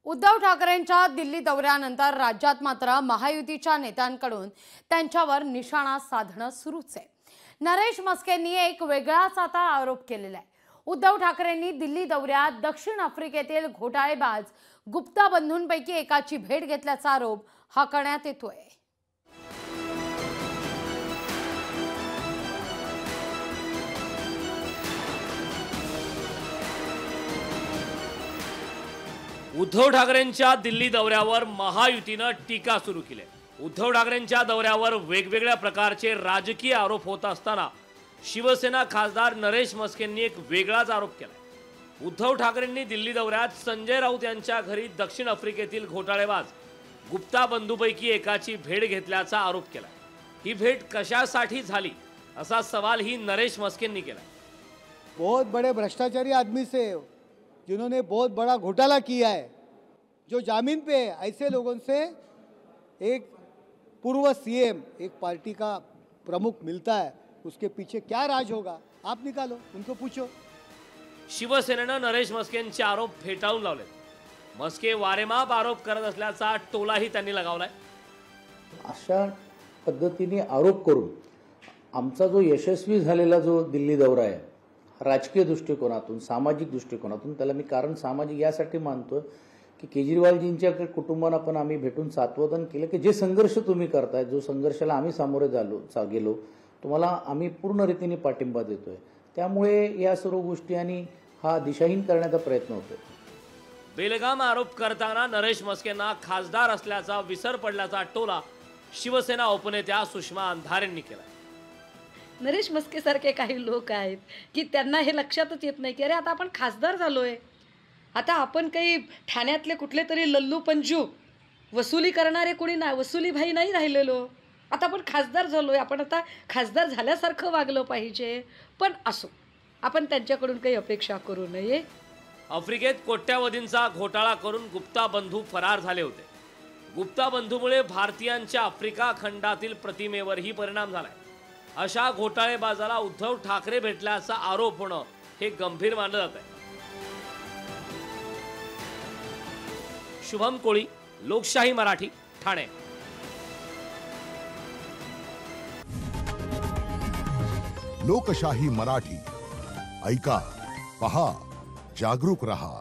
उद्धव ठाकरेंच्या दिल्ली दौऱ्यानंतर राज्यात मात्र महायुतीच्या नेत्यांकडून त्यांच्यावर निशाणा साधणं सुरूच आहे। नरेश मस्केंनी एक वेगळाच आता आरोप केलेला आहे। उद्धव ठाकरेंनी दिल्ली दौऱ्यात दक्षिण आफ्रिकेतील घोटाळेबाज गुप्ता बंधूंपैकी एकाची भेट घेतल्याचा आरोप हा करण्यात येतोय। उद्धव ठाकरेंच्या दिल्ली दौऱ्यावर महायुतीने टीका सुरू केली आहे। उद्धव ठाकरेंच्या दौऱ्यावर वेगवेगळ्या प्रकारचे राजकीय आरोप होत असताना शिवसेना खासदार नरेश मस्केंनी एक वेगळाच आरोप केलाय। उद्धव ठाकरेंनी दिल्ली दौऱ्यात संजय राऊत यांच्या घरी दक्षिण आफ्रिकेतील घोटाळेबाज गुप्ता बंधूंपैकी एकाची भेट घेतल्याचा आरोप केलाय। ही भेट कशासाठी झाली असा सवाल ही नरेश मस्केंनी केला। बहुत बड़े भ्रष्टाचारी आदमी से जिन्होंने बहुत बड़ा घोटाला किया है, जो जामीन पे है, ऐसे लोगों से एक पूर्व सीएम, एक पार्टी का प्रमुख मिलता है, उसके पीछे क्या राज होगा? आप निकालो, उनको पूछो। शिवसेनेनं नरेश मस्केंचे आरोप फेटाळून लावले। मस्के वारेमाप आरोप करत असल्याचा टोलाही त्यांनी लगावलाय। अशा पद्धतीने आरोप करून आमचा जो यशस्वी झालेला जो दिल्ली दौरा आहे, राजकीय दृष्टिकोनातून, सामाजिक दृष्टिकोनातून, त्याला मी कारण सामाजिक यासाठी मानतो की केजरीवालजींच्या कुटुंबांना पण आम्ही भेटून सात्वधन केलं की जे संघर्ष तुम्ही करताय, जो संघर्षाला आम्ही सामोरे गेलो, तुम्हाला आम्ही पूर्ण रीतीने पाठिंबा देतोय। त्यामुळे या सर्व गोष्टी आणि हा दिशाहीन करण्याचा प्रयत्न होतोय। बेलगाम आरोप करताना नरेश मस्केंना खासदार असल्याचा विसर पडल्याचा टोला शिवसेना उपनेत्या सुषमा अंधारेंनी केला। नरेश मस्के सारखे काही लोक आहेत की त्यांना हे लक्षातच येत नाही की अरे आता आपण खासदार झालोय, आता आपण काही ठाण्यातले कुठले तरी लल्लू पंजू वसुली करणारे कोणी नाही, वसुली भाई नाही राहिलेलो, आता आपण खासदार झालोय, आपण आता खासदार झाल्यासारखं वागलं पाहिजे। पण असो, आपण त्यांच्याकडून काही अपेक्षा करू नये। आफ्रिकेत कोट्यावधींचा घोटाळा करून गुप्ता बंधू फरार झाले होते। गुप्ता बंधूमुळे भारतीयांच्या आफ्रिका खंडातील प्रतिमेवरही परिणाम झालाय। अशा घोटाळेबाजाला उद्धव ठाकरे भेटल्याचा आरोप होणं हे गंभीर मानलं जात आहे। शुभम कोळी, लोकशाही मराठी, ठाणे। लोकशाही मराठी ऐका, पहा, जागरूक रहा।